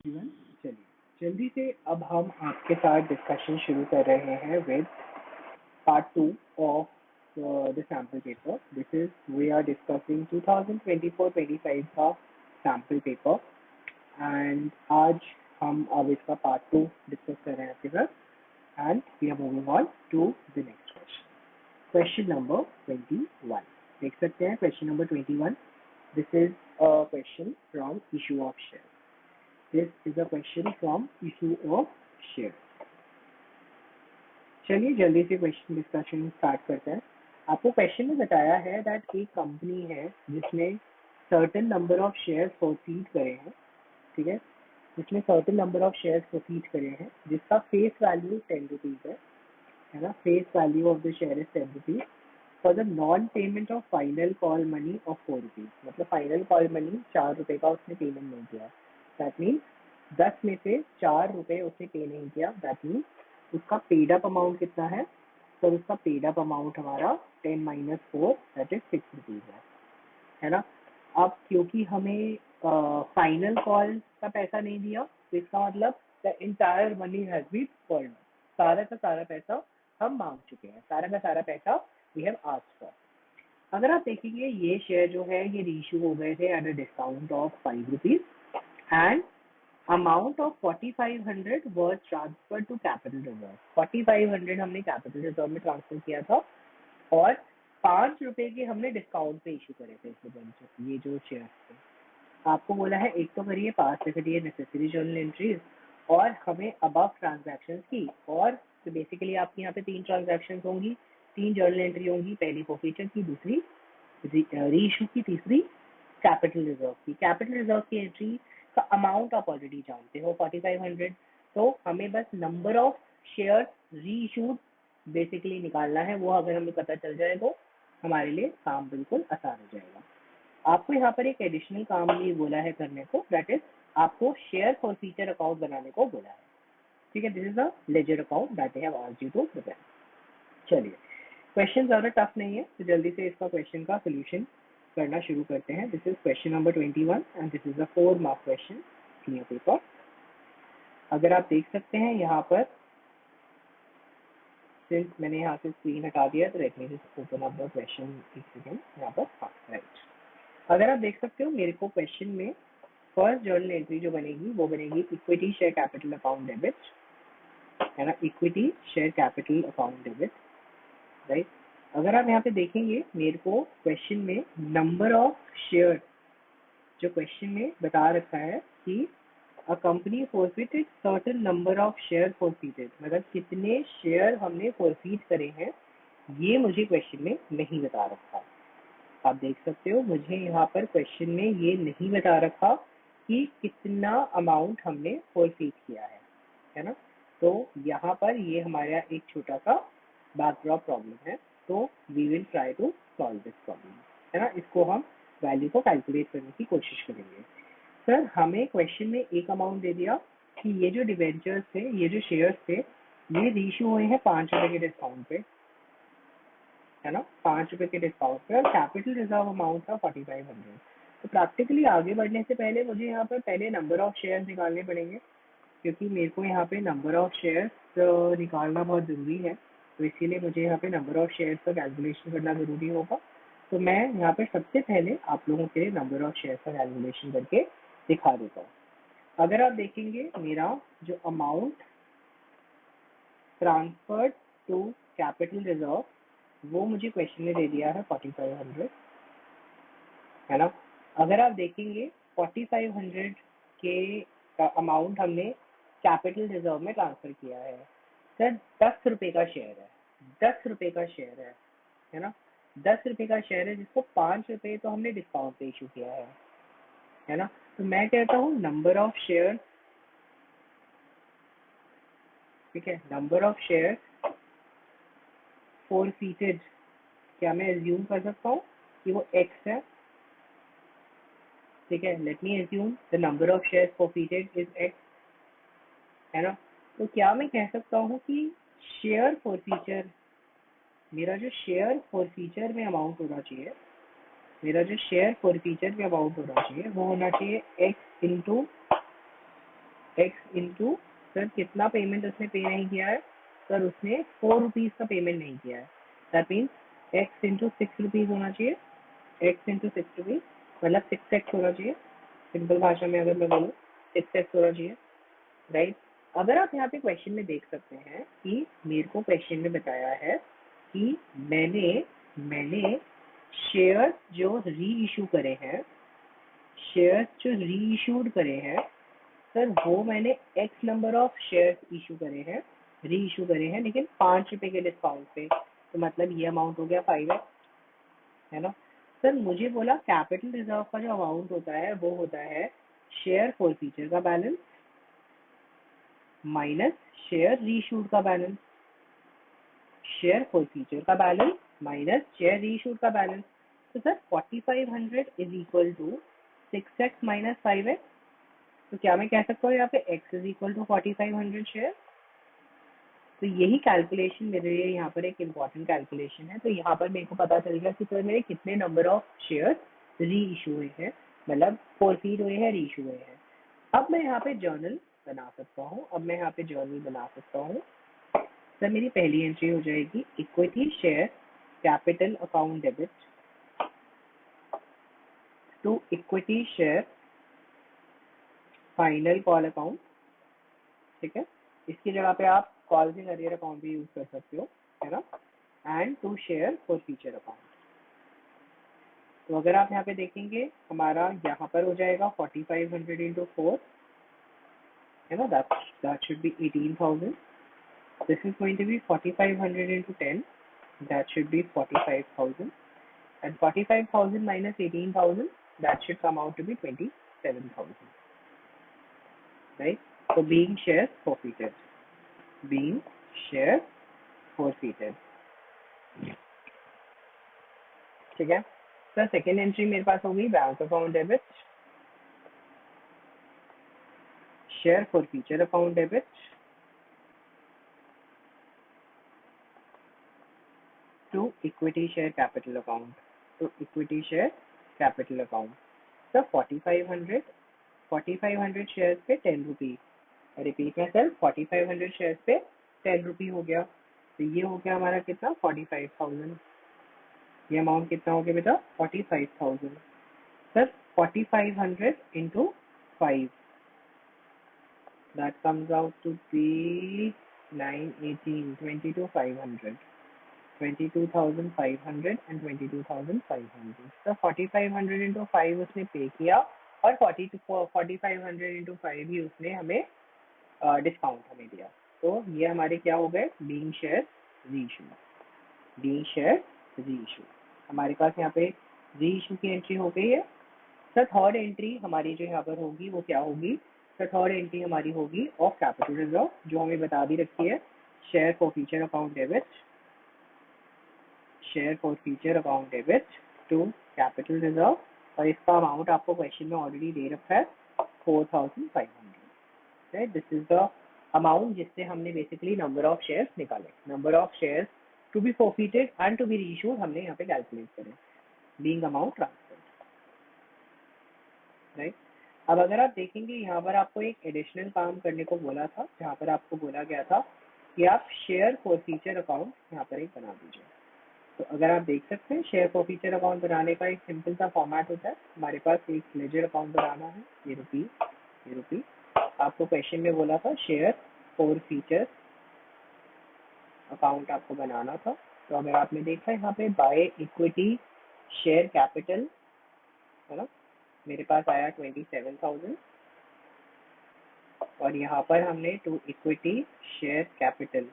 Everyone, चलिए जल्दी से अब हम आपके साथ डिस्कशन शुरू कर रहे हैं with part two of the sample paper. This is we are discussing 2024-25 का सैम्पल पेपर एंड आज हम अब इसका पार्ट टू डिस्कस कर रहे हैं आपके साथ and we are moving on to the next question. Question number 21. देख सकते हैं question number 21. This is a question from issue of share. This is a question from issue of share. चलिए जल्दी से क्वेश्चन डिस्कशन स्टार्ट करते हैं. आपको question में बताया है दैट एक कंपनी है जिसने certain number of shares proceed करे हैं. ठीक है, जिसने certain number of shares proceed करे हैं जिसका फेस वैल्यू 10 रुपीज है ना. Face value of the share is 10 rupees for the non payment of final call money of 4 rupees. मतलब फाइनल कॉल मनी 4 रुपए का उसने पेमेंट नहीं किया. दैट मीन्स 10 में से 4 रुपए उसने पे नहीं किया. दैट मीन्स उसका पेड अप अमाउंट कितना है. तो उसका पेड अप अमाउंट हमारा 10 माइनस 4 दैट इज 6 रुपीज है ना. अब क्योंकि हमें फाइनल कॉल का पैसा नहीं दिया तो इसका मतलब the entire money has been called. सारा का सारा पैसा हम मांग चुके हैं. सारा का सारा पैसा वी हैव आस्क्ड फॉर. अगर आप देखेंगे ये शेयर जो है ये रीइश्यू हो गए थे at a discount of 5 rupees and amount of 4500 was transferred to capital reserve. 4500 हमने कैपिटल रिजर्व में ट्रांसफर किया था और 5 रुपए के हमने डिस्काउंट पे इशू करे थे ये जो शेयर थे. आपको बोला है एक तो करिए पास से करिए नेसेसरी जर्नल एंट्रीज और हमें अबव ट्रांजैक्शंस की और तो बेसिकली आपके यहाँ पे 3 ट्रांजैक्शंस होंगी, 3 जर्नल एंट्री होंगी. पहली फॉरफीचर की, दूसरी रीइश्यू की, तीसरी कैपिटल रिजर्व की. कैपिटल रिजर्व की एंट्री का अमाउंट आप ऑलरेडी जानते हो 4500. तो हमें बस नंबर ऑफ शेयर री इशूड बेसिकली निकालना है. वो अगर हमें पता चल जाए तो हमारे लिए काम बिल्कुल आसान हो जाएगा. आपको यहाँ पर एक एडिशनल काम भी बोला है करने को, दैट इज आपको शेयर फॉरफीचर अकाउंट बनाने को बोला है. ठीक है, this is a ledger account that I have asked you to prepare. चलिए क्वेश्चन ज्यादा टफ नहीं है तो जल्दी से इसका क्वेश्चन का सोल्यूशन करना शुरू करते हैं. This is question number 21 and this is a 4 mark question clear paper. अगर आप देख सकते हैं यहाँ पर, सिंस मैंने यहाँ से स्क्रीन हटा दिया तो let me just open up the question एक सेकंड यहाँ पर. हाँ राइट. अगर आप देख सकते हो मेरे को क्वेश्चन में फर्स्ट जर्नल एंट्री जो बनेगी वो बनेगी equity share capital account debit है ना. Equity share capital account debit right. अगर आप यहाँ पे देखेंगे मेरे को क्वेश्चन में नंबर ऑफ शेयर जो क्वेश्चन में बता रखा है कि a company forfeited certain number of share forfeited, मतलब कितने शेयर हमने फॉरफिट करे हैं ये मुझे क्वेश्चन में नहीं बता रखा. आप देख सकते हो मुझे यहाँ पर क्वेश्चन में ये नहीं बता रखा कि कितना अमाउंट हमने फॉरफिट किया है ना. तो यहाँ पर ये हमारा एक छोटा सा बैकड्रॉप प्रॉब्लम है. तो we will try to solve this problem है ना. इसको हम वैल्यू को कैलकुलेट करने की कोशिश करेंगे. सर हमें क्वेश्चन में एक अमाउंट दे दिया कि ये जो डिवेंचर्स थे, ये जो शेयर्स थे, ये रीइश्यू हुए हैं 5 रुपए के डिस्काउंट पे है ना. 5 रुपए के डिस्काउंट पे और कैपिटल रिजर्व अमाउंट था 4500. तो प्रैक्टिकली आगे बढ़ने से पहले मुझे यहाँ पर पहले नंबर ऑफ शेयर्स निकालने पड़ेंगे क्योंकि मेरे को यहाँ पे नंबर ऑफ शेयर्स निकालना बहुत ज़रूरी है. तो इसीलिए मुझे यहाँ पे नंबर ऑफ शेयर्स का कैलकुलेशन करना ज़रूरी होगा. तो मैं यहाँ पे सबसे पहले आप लोगों के लिए नंबर ऑफ शेयर्स का कैलकुलेशन करके दिखा देता हूँ. अगर आप देखेंगे मेरा जो amount transferred to capital reserve वो मुझे क्वेश्चन में दे दिया है 4500 है ना. अगर आप देखेंगे 4500 के अमाउंट हमने कैपिटल रिजर्व में ट्रांसफर किया है. सर 10 रुपए का शेयर है, 10 रुपए का शेयर है ना. 10 रुपए का शेयर है जिसको 5 रुपए तो हमने डिस्काउंट पे इशू किया है ना. तो मैं कहता हूँ नंबर ऑफ शेयर, ठीक है, नंबर ऑफ शेयर फॉरफिटेड, क्या मैं एज्यूम कर सकता हूँ कि वो x है. ठीक है, let me assume the number of shares forfeited is x है ना. तो क्या मैं कह सकता हूँ कि शेयर फॉरफीचर, मेरा जो शेयर फॉरफीचर में अमाउंट होना चाहिए, मेरा जो शेयर फॉरफीचर में अमाउंट होना चाहिए वो होना चाहिए x into x into sir कितना पेमेंट उसने पे नहीं किया है सर, उसने 4 रुपीज़ का पेमेंट नहीं किया है, that means x into 6 rupees होना चाहिए, एक्स इंटू 6 रुपीज़ मतलब 6x होना चाहिए, सिंपल भाषा में अगर मैं बोलूँ 6x होना चाहिए, राइट। अगर आप यहाँ पे क्वेश्चन में देख सकते हैं कि मेरे को क्वेश्चन में बताया है कि मैंने मैंने शेयर जो री इशू करे हैं, शेयर जो री इशूड करे हैं सर, वो मैंने x number of share issue करे हैं, री इशू करे हैं, लेकिन 5 रुपए के डिस्काउंट पे, तो मतलब ये अमाउंट हो गया 5x, है ना। सर मुझे बोला कैपिटल रिजर्व का जो अमाउंट होता है वो होता है शेयर फॉर फीचर का बैलेंस माइनस शेयर रीशूड का बैलेंस, शेयर फॉर फीचर का बैलेंस माइनस शेयर रीशूड का बैलेंस। तो sir 4500 is equal to 6x minus 5x, तो क्या मैं कह सकता हूँ यहाँ पे x is equal to 4500 share. तो यही कैलकुलेशन मेरे लिए यहाँ पर एक इम्पॉर्टेंट कैलकुलेशन है। तो यहाँ पर मेरे को पता चल गया कि सर मेरे कितने नंबर ऑफ शेयर री इशू हुए हैं, मतलब फोरफीड हुए हैं, री इशू हुए हैं। अब मैं यहाँ पे जर्नल बना सकता हूँ, अब मैं यहाँ पे जर्नल बना सकता हूँ। सर मेरी पहली एंट्री हो जाएगी equity share capital account debit to equity share final call account, ठीक है। इसकी जगह पे आप कॉल्स इन अरियर अकाउंट भी यूज कर सकते हो, है ना, and to share for future account. तो अगर आप यहाँ पे देखेंगे हमारा यहाँ पर हो जाएगा 4500 इंटू 4, है ना, that should be 18,000. This is going to be 4500 into 10, that should be 45,000, and 45,000 minus 18,000, that should come out to be 27,000, right? So being shares forfeited, being shares forfeited, ठीक है। सर सेकेंड एंट्री मेरे पास होगी bank account debit, share for future account debit to equity share capital account, to equity share capital account। Sir 4500 shares पे 10 रुपी, repeat में sir 4500 shares पे 10 रुपी हो गया, तो ये हो गया हमारा कितना 45,000, ये अमाउंट कितना हो गया बेटा 45,000। Sir 4500 into 5, that comes out to be 9 18 22,500, 22,500 and 22,500। तो 4500 इंटू 5 उसने पे किया और 4500 इंटू 5 ही उसने हमें डिस्काउंट हमें दिया। तो ये हमारे क्या हो गए बीइंग शेयर री इशू, बीइंग शेयर री इशू। हमारे पास यहाँ पे री इशू की एंट्री हो गई है। सर थर्ड एंट्री हमारी जो यहाँ पर होगी वो क्या होगी, सर थर्ड एंट्री हमारी होगी ऑफ कैपिटल रिजर्व, जो हमें बता दी रखी है share for future account debit, share for future account debit to capital reserve, और इसका अमाउंट आपको क्वेश्चन में ऑलरेडी दे रखा है 4,500, right. This is the amount जिससे हमने बेसिकली नंबर ऑफ शेयर्स निकाले, number of shares to be forfeited and to be reissued हमने यहाँ पे कैलकुलेट करे, बीइंग अमाउंट ट्रांसफर, राइट। अब अगर आप देखेंगे यहाँ पर आपको एक एडिशनल काम करने को बोला था, जहाँ पर आपको बोला गया था कि आप शेयर फॉर फ्यूचर अकाउंट यहाँ पर एक बना दीजिए। तो अगर आप देख सकते हैं शेयर फॉर फ्यूचर अकाउंट बनाने का एक सिंपल सा फॉर्मेट होता है। हमारे पास एक लेजर अकाउंट बनाना है, ये रुपी आपको क्वेश्चन में बोला था शेयर फॉर फ्यूचर अकाउंट आपको बनाना था। तो अगर आपने देखा यहाँ पे बाय इक्विटी शेयर कैपिटल, है ना, मेरे पास आया 27,000, और यहाँ पर हमने टू इक्विटी शेयर कैपिटल,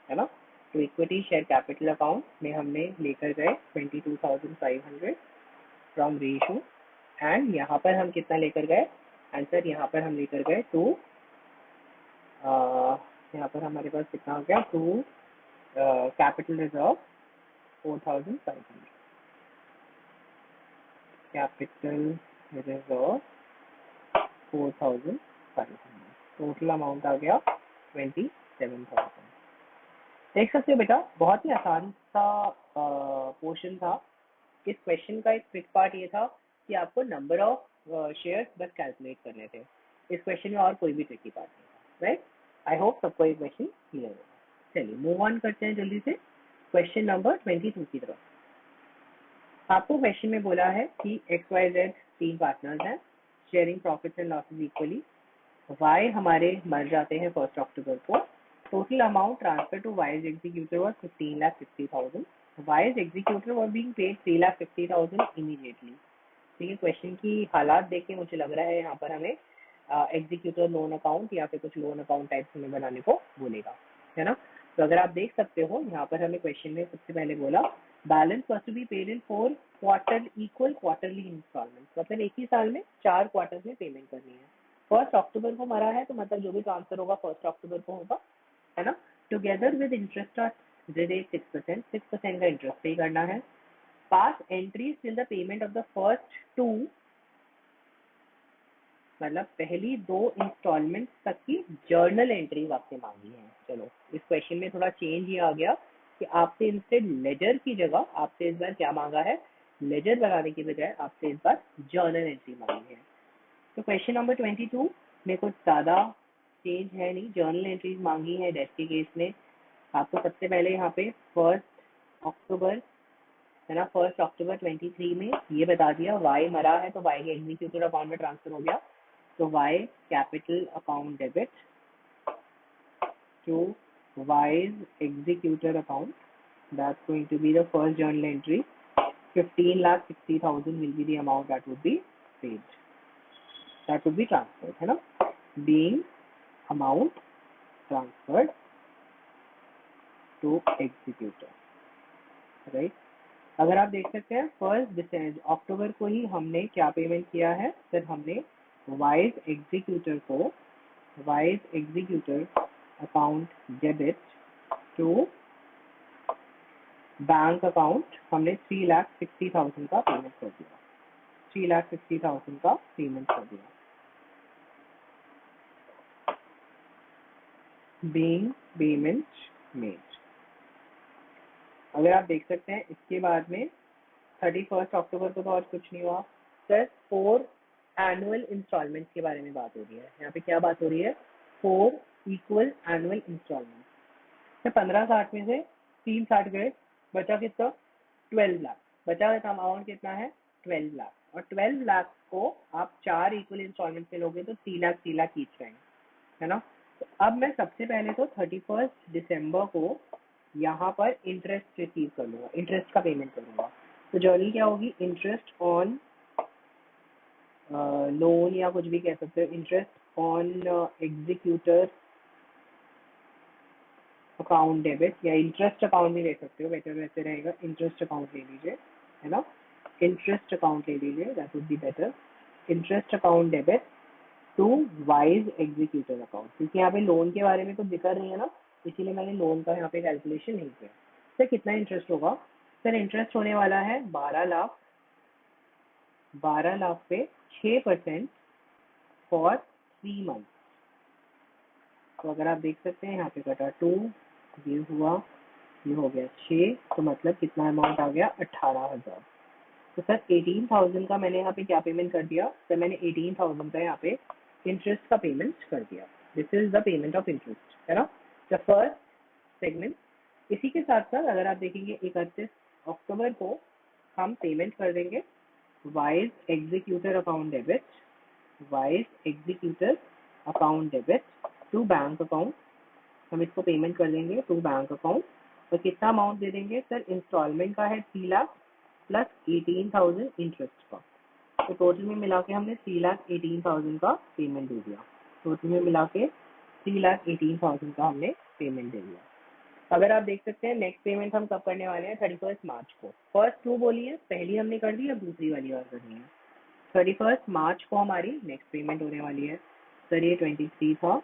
है ना, तो इक्विटी शेयर कैपिटल अकाउंट में हमने लेकर गए 22,500 फ्रॉम रीइशू, एंड यहाँ पर हम कितना लेकर गए आंसर, यहाँ पर हम लेकर गए टू, यहाँ पर हमारे पास कितना हो गया to capital reserve 4,500, capital reserve 4,500, total amount आ गया 27,000। देख सकते हो बेटा बहुत ही आसान सा पोर्शन था। इस क्वेश्चन का एक ट्रिक पार्ट ये था कि आपको नंबर ऑफ शेयर्स बस कैलकुलेट करने थे, इस क्वेश्चन में और कोई भी ट्रिकी पार्ट नहीं, राइट। आई होप सबको ये क्वेश्चन क्लियर होगा। चलिए मूव ऑन करते हैं जल्दी से क्वेश्चन नंबर 22 की तरफ। आपको क्वेश्चन में बोला है कि एक्स वाई जेड तीन पार्टनर्स हैं, sharing profits and losses equally. Y हमारे मर जाते हैं 1 अक्टूबर को। Total amount transfer to wise executor was 15,60,000। Y's executor were being paid 3,50,000 immediately. ठीक है, क्वेश्चन की हालात देख के मुझे लग रहा है यहाँ पर हमें एग्जीक्यूटर लोन अकाउंट या फिर कुछ लोन अकाउंट टाइप हमें बनाने को बोलेगा, है ना। तो अगर आप देख सकते हो यहाँ पर हमें क्वेश्चन में सबसे पहले बोला balance was to be paid in 4 quarter equal quarterly instalment, मतलब एक ही साल में 4 क्वार्टर में पेमेंट करनी है। 1 अक्टूबर को मरा है तो मतलब जो भी ट्रांसफर होगा 1 अक्टूबर को होगा, है ना। Together with interest of rate 6% का इंटरेस्ट पे करना है। Pass entries till the payment of the first two, मतलब पहली 2 इंस्टॉलमेंट तक की जर्नल एंट्रीज आपसे मांगी है। चलो इस क्वेश्चन में थोड़ा चेंज ये आ गया कि आपसे इंस्टेड लेजर की जगह आपसे इस बार क्या मांगा है, लेजर लगाने की बजाय आपसे इस बार जर्नल एंट्री मांगी है। तो क्वेश्चन नंबर 22 में कुछ ज्यादा चेंज है नहीं, जर्नल एंट्रीज मांगी है डेथ के केस में। आपको सबसे पहले यहाँ पे 1 अक्टूबर, है ना, 1 अक्टूबर 23 में ये बता दिया वाई मरा है तो वाई के एग्जीक्यूटर अकाउंट में ट्रांसफर हो गया। तो Y capital account debit to Y's executor account, that's going to be the first journal entry. 15,60,000 will be the amount that would be paid, that would be transferred, है ना, being amount transferred to executor, right। अगर आप देख सकते हैं 1 October को ही हमने क्या पेमेंट किया है, फिर हमने wise executor account debit to bank account हमने 3,60,000 का पेमेंट कर दिया, 3,60,000 का पेमेंट कर दिया, बीइंग पेमेंट मेड। अगर आप देख सकते हैं इसके बाद में 31 अक्टूबर को तो और कुछ नहीं हुआ सर। 4 एनुअल इंस्टॉलमेंट के बारे में बात हो रही है यहाँ पे। क्या बात हो रही है, 4 इक्वल एनुअल इंस्टॉलमेंट। तो 15,60 में से 3,60 गए, बचा कितना, 12 लाख। बचा हुआ अमाउंट कितना है, 12 लाख। और 12 लाख को आप 4 इक्वल इंस्टॉलमेंट में लोगे तो 3 लाख ईच रहेंगे, है ना। तो अब मैं सबसे पहले तो 31 दिसंबर को यहाँ पर इंटरेस्ट रिसीव कर लूंगा, इंटरेस्ट का पेमेंट करूंगा। तो जर्नी क्या होगी, इंटरेस्ट ऑन लोन या कुछ भी कह सकते हो, interest on executor account debit या इंटरेस्ट अकाउंट भी ले सकते हो, बेटर वैसे रहेगा इंटरेस्ट अकाउंट ले लीजिए, है ना। इंटरेस्ट अकाउंट ले लीजिए, that would be better. Interest account debit to wise executor account, क्योंकि यहाँ पे लोन के बारे में कुछ जिक्र नहीं है ना, इसीलिए मैंने लोन का यहाँ पे कैलकुलेशन नहीं किया। सर कितना इंटरेस्ट होगा, सर इंटरेस्ट होने वाला है 12 लाख, 12 लाख पे 6% फॉर 3 मंथ। तो अगर आप देख सकते हैं यहाँ पे कटा 2, ये हुआ, ये हो गया 6, तो मतलब कितना अमाउंट आ गया, 18,000। तो सर 18,000 का मैंने यहाँ पे क्या पेमेंट कर दिया, सर मैंने 18,000 का यहाँ पे इंटरेस्ट का पेमेंट कर दिया। This is the payment of interest, है ना, द फर्स्ट सेगमेंट। इसी के साथ साथ अगर आप देखेंगे 31 अक्टूबर को हम पेमेंट कर देंगे wise executor account debit, wise executor account debit to bank account. हम इसको पेमेंट कर देंगे टू बैंक अकाउंट। और कितना अमाउंट दे देंगे, सर इंस्टॉलमेंट का है 3 लाख प्लस 18,000 इंटरेस्ट का। तो टोटल में मिला के हमने 3,18,000 का पेमेंट दे दिया। टोटल में मिला के 3,18,000 का हमने पेमेंट दे दिया। अगर आप देख सकते हैं नेक्स्ट पेमेंट हम कब करने वाले हैं, 31 मार्च को। फर्स्ट 2 बोलिए, पहली हमने कर दी, अब दूसरी वाली और करनी है। 31 मार्च को हमारी नेक्स्ट पेमेंट होने वाली है। सर ये 23 था,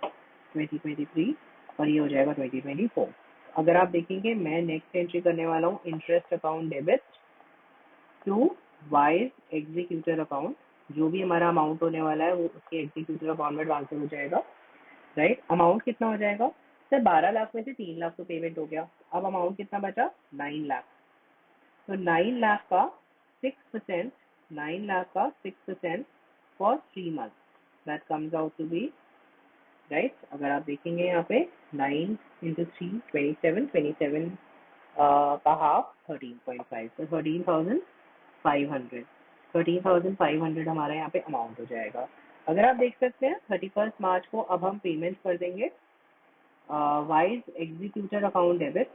2023, और ये हो जाएगा 2024। अगर आप देखेंगे मैं नेक्स्ट एंट्री करने वाला हूँ interest account debit to wise executor account. जो भी हमारा अमाउंट होने वाला है वो उसके एग्जीक्यूटर अकाउंट में ट्रांसफर हो जाएगा, राइट। अमाउंट कितना हो जाएगा, सर 12 लाख में से 3 लाख तो पेमेंट हो गया, अब अमाउंट कितना बचा, 9 लाख। तो 9 लाख का 6%, 9 लाख का 6% for 3 month. That comes out to be right. अगर आप देखेंगे यहाँ पे 9 इंटू 3 27, 27 का हाफ 13.5, तो 13,500, 13,500 हमारा यहाँ पे अमाउंट हो जाएगा। अगर आप देख सकते हैं 31 मार्च को अब हम पेमेंट कर देंगे wise executor account debit,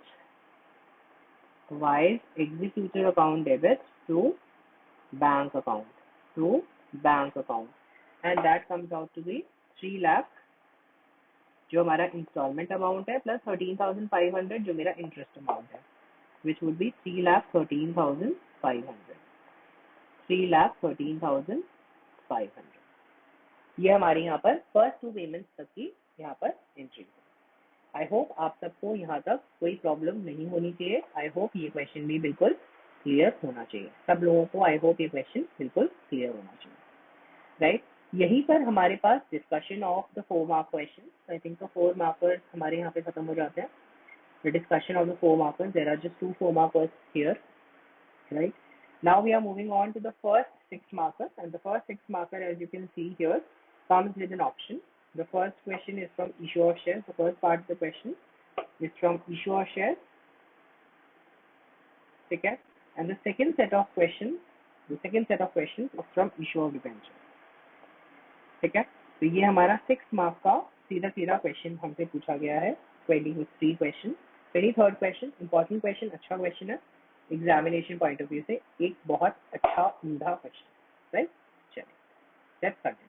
wise executor account debit to bank account, to bank account, and that comes out to be 3 lakh जो हमारा इंस्टॉलमेंट अमाउंट है प्लस 13,500 जो मेरा इंटरेस्ट अमाउंट है, विच वुड बी 3,13,500, 3,13,500। ये हमारे यहाँ पर फर्स्ट 2 पेमेंट्स तक की यहाँ पर एंट्री है। आई होप आप सबको यहाँ तक कोई प्रॉब्लम नहीं होनी चाहिए। आई होप ये क्वेश्चन भी बिल्कुल क्लियर होना चाहिए, सब लोगों को आई होप ये क्वेश्चन बिल्कुल क्लियर होना चाहिए, राइट। यहीं पर हमारे पास discussion of the 4 mark question, I think तो 4 मार्कर्स हमारे यहाँ पे खत्म हो जाते हैं। The discussion of the 4 markers, there are just 2 4 markers here, right? Now we are moving on to the first 6 markers, and the first 6 marker, as you can see here, comes with an option. The first question is from issue of shares. The first part of the question is from issue of shares, okay? And the second set of questions is from issue of debenture, ठीक है। तो ये हमारा 6 mark का सीधा सीधा question हमसे पूछा गया है। 23 question, 23rd question important question, अच्छा क्वेश्चन है एग्जामिनेशन पॉइंट ऑफ व्यू से, एक बहुत अच्छा उम्दा क्वेश्चन, राइट। चलिए लेट्स कंटिन्यू।